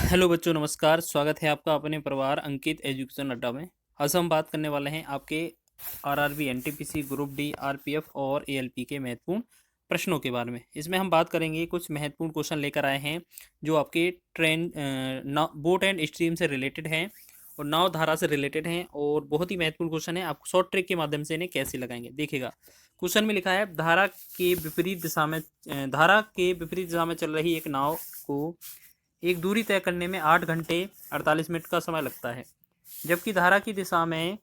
Hello बच्चों, नमस्कार। स्वागत है आपका अपने परिवार अंकित एजुकेशन अड्डा में। आज हम बात करने वाले हैं आपके RRB, NTPC, group D, RPF और एएलपी के महत्वपूर्ण प्रश्नों के बारे में। इसमें हम बात करेंगे, कुछ महत्वपूर्ण क्वेश्चन लेकर आए हैं जो आपके ट्रेन बोट एंड स्ट्रीम से रिलेटेड हैं और नाव धारा से रिलेटेड हैं और बहुत ही महत्वपूर्ण क्वेश्चन है। आप शॉर्ट ट्रिक के माध्यम से इन्हें कैसे लगाएंगे देखिएगा। क्वेश्चन में लिखा है, धारा के विपरीत दिशा में चल रही एक नाव को एक दूरी तय करने में 8 घंटे 48 मिनट का समय लगता है, जबकि धारा की दिशा में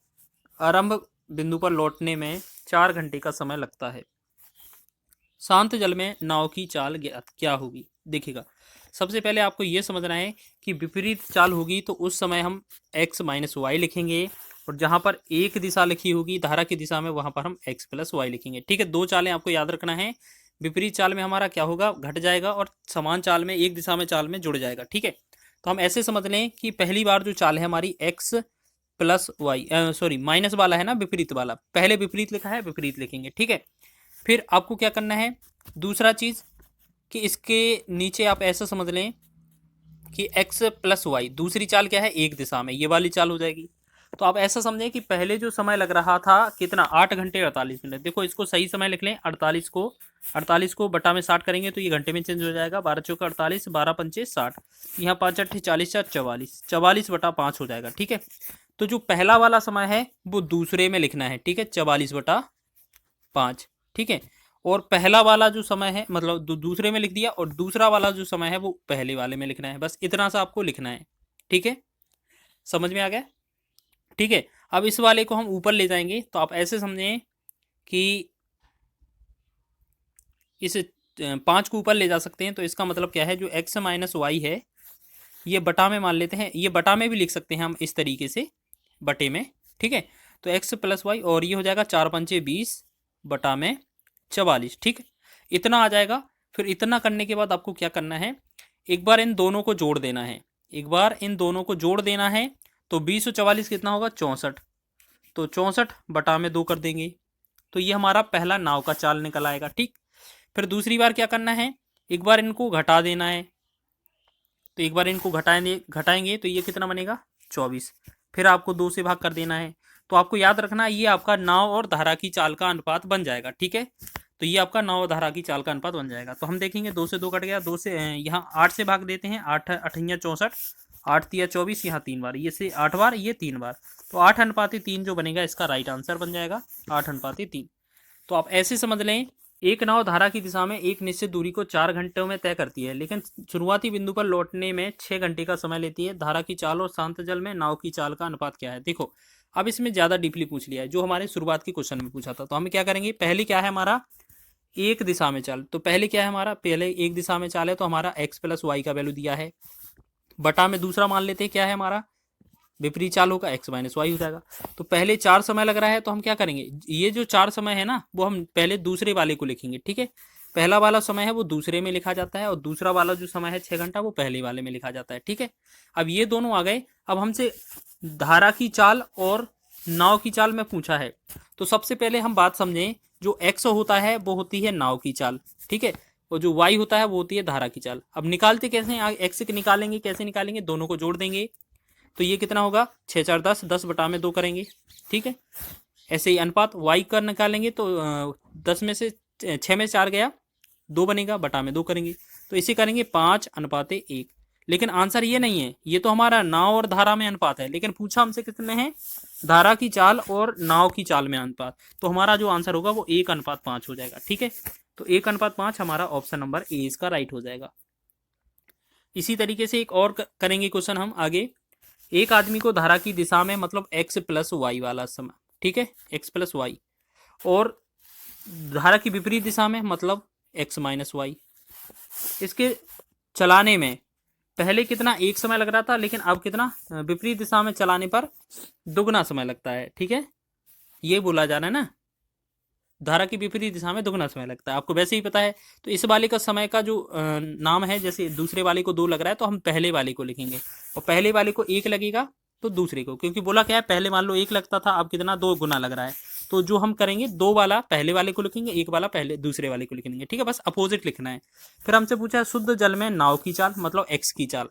आरंभ बिंदु पर लौटने में 4 घंटे का समय लगता है। शांत जल में नाव की चाल क्या होगी? देखिएगा, सबसे पहले आपको यह समझना है कि विपरीत चाल होगी तो उस समय हम x माइनस वाई लिखेंगे और जहां पर एक दिशा लिखी होगी धारा की दिशा में, वहां पर हम x प्लस वाई लिखेंगे। ठीक है, दो चालें आपको याद रखना है। विपरीत चाल में हमारा क्या होगा, घट जाएगा, और समान चाल में, एक दिशा में चाल में जुड़ जाएगा। ठीक है, तो हम ऐसे समझ लें कि पहली बार जो चाल है हमारी x plus y, sorry minus वाला है ना, विपरीत वाला, पहले विपरीत लिखा है, विपरीत लिखेंगे। ठीक है, फिर आपको क्या करना है, दूसरा चीज कि इसके नीचे आप ऐसा समझ लें कि x प्लस वाई, दूसरी चाल क्या है, एक दिशा में, ये वाली चाल हो जाएगी। तो आप ऐसा समझें कि पहले जो समय लग रहा था कितना, 8 घंटे 48 मिनट। देखो, इसको सही समय लिख लें, 48 को बटा में 60 करेंगे तो ये घंटे में चेंज हो जाएगा। 12 चौका 48, 12 पंचे 60, यहाँ 5 अट्ठे 40, 4 44, 44 बटा 5 हो जाएगा। ठीक है, तो जो पहला वाला समय है वो दूसरे में लिखना है। ठीक है, 44 बटा 5। ठीक है, और पहला वाला जो समय है, मतलब दूसरे में लिख दिया, और दूसरा वाला जो समय है वो पहले वाले में लिखना है। बस इतना सा आपको लिखना है। ठीक है, समझ में आ गया? ठीक है, अब इस वाले को हम ऊपर ले जाएंगे तो आप ऐसे समझें कि इस 5 को ऊपर ले जा सकते हैं। तो इसका मतलब क्या है, जो x माइनस वाई है ये बटा में मान लेते हैं, ये बटा में भी लिख सकते हैं हम इस तरीके से, बटे में। ठीक है, तो x प्लस वाई, और ये हो जाएगा 4 पंचे 20 बटा में 44। ठीक है, इतना आ जाएगा। फिर इतना करने के बाद आपको क्या करना है, एक बार इन दोनों को जोड़ देना है, एक बार इन दोनों को जोड़ देना है। तो 20 और 44 कितना होगा, 64। तो 64 बटा में 2 कर देंगे, तो ये हमारा पहला नाव का चाल निकल आएगा। ठीक, फिर दूसरी बार क्या करना है, एक बार इनको घटा देना है। तो एक बार इनको घटाएंगे तो ये कितना बनेगा, 24। फिर आपको 2 से भाग कर देना है। तो आपको याद रखना, ये आपका नाव और धारा की चाल का अनुपात बन जाएगा। ठीक है, तो ये आपका नाव और धारा की चाल का अनुपात बन जाएगा। तो हम देखेंगे 2 से 2 कट गया, 2 से यहाँ 8 से भाग देते हैं, 8 अठैया 64, 8 तिया 24, यहाँ 3 बार, ये से 8 बार, ये 3 बार, तो 8:3 जो बनेगा इसका राइट आंसर बन जाएगा, 8:3। तो आप ऐसे समझ लें, एक नाव धारा की दिशा में एक निश्चित दूरी को 4 घंटों में तय करती है, लेकिन शुरुआती बिंदु पर लौटने में 6 घंटे का समय लेती है। धारा की चाल और शांत जल में नाव की चाल का अनुपात क्या है? देखो, अब इसमें ज्यादा डीपली पूछ लिया है, जो हमारे शुरुआत के क्वेश्चन में पूछा था। तो हम क्या करेंगे, पहले क्या है हमारा, एक दिशा में चाल। तो पहले क्या है हमारा, पहले एक दिशा में चाल है तो हमारा x प्लस वाई का वैल्यू दिया है, बटा में दूसरा मान लेते हैं क्या है हमारा, विपरीत चाल होगा, x माइनस वाई हो जाएगा। तो पहले 4 समय लग रहा है तो हम क्या करेंगे, ये जो 4 समय है ना, वो हम पहले दूसरे वाले को लिखेंगे। ठीक है, पहला वाला समय है वो दूसरे में लिखा जाता है, और दूसरा वाला जो समय है 6 घंटा, वो पहले वाले में लिखा जाता है। ठीक है, अब ये दोनों आ गए। अब हमसे धारा की चाल और नाव की चाल में पूछा है, तो सबसे पहले हम बात समझें, जो x होता है वो होती है नाव की चाल। ठीक है, और जो y होता है वो होती है धारा की चाल। अब निकालते कैसे हैं, x से निकालेंगे, कैसे निकालेंगे, दोनों को जोड़ देंगे। तो ये कितना होगा, 6 4 10, 10 बटा में 2 करेंगे। ठीक है, ऐसे ही अनुपात y का निकालेंगे तो 10 में से 6 में 4 गया, 2 बनेगा, बटा में 2 करेंगे, तो इसे करेंगे 5:1। लेकिन आंसर ये नहीं है, ये तो हमारा नाव और धारा में अनुपात है, लेकिन पूछा हमसे कितने हैं, धारा की चाल और नाव की चाल में अनुपात। तो हमारा जो आंसर होगा वो 1:5 हो जाएगा। ठीक है, तो 1:5 हमारा ऑप्शन नंबर ए इसका राइट हो जाएगा। इसी तरीके से एक और करेंगे क्वेश्चन हम आगे। एक आदमी को धारा की दिशा में, मतलब x प्लस वाई वाला समय, ठीक है, x प्लस वाई, और धारा की विपरीत दिशा में, मतलब x माइनस वाई, इसके चलाने में पहले कितना एक समय लग रहा था, लेकिन अब कितना, विपरीत दिशा में चलाने पर दुगना समय लगता है। ठीक है, ये बोला जा रहा है ना, धारा की विपरीत दिशा में दुगना समय लगता है, आपको वैसे ही पता है। तो इस वाले का समय का जो नाम है, जैसे दूसरे वाले को 2 लग रहा है तो हम पहले वाले को लिखेंगे, और पहले वाले को 1 लगेगा तो दूसरे को, क्योंकि बोला क्या है, पहले मान लो 1 लगता था, अब कितना, 2 गुना लग रहा है। तो जो हम करेंगे, 2 वाला पहले वाले को लिखेंगे, 1 वाला पहले दूसरे वाले को लिखेंगे। ठीक है, बस अपोजिट लिखना है। फिर हमसे पूछा है, शुद्ध जल में नाव की चाल, मतलब एक्स की चाल।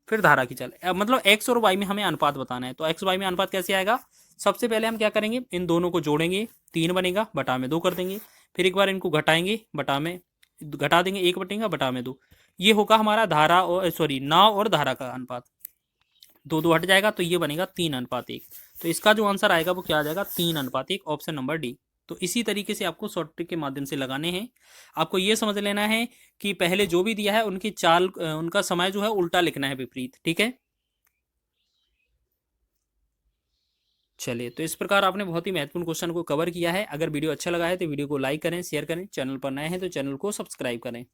फिर धारा की चाल। मतलब एक्स और वाई में हमें अनुपात बताना है, तो एक्स वाई में अनुपात कैसे आएगा? सबसे पहले हम क्या करेंगे, इन दोनों को जोड़ेंगे, 3 बनेगा, बटा में 2 कर देंगे, फिर एक बार इनको घटाएंगे, बटा में घटा देंगे, 1 बटेगा, बटा में 2। ये होगा हमारा धारा और सॉरी नाव और धारा का अनुपात। 2 2 हट जाएगा तो ये बनेगा 3:1। तो इसका जो आंसर आएगा वो क्या आ जाएगा? 3:1, ऑप्शन नंबर डी। तो इसी तरीके से आपको शॉर्ट ट्रिक के माध्यम से लगाने हैं। आपको ये समझ लेना है कि पहले जो भी दिया है उनकी चाल, उनका समय जो है उल्टा लिखना है, विपरीत। ठीक है, चलिए, तो इस प्रकार आपने बहुत ही महत्वपूर्ण क्वेश्चन को कवर किया है। अगर वीडियो अच्छा लगा है तो वीडियो को लाइक करें, शेयर करें, चैनल पर नए हैं तो चैनल को सब्सक्राइब करें।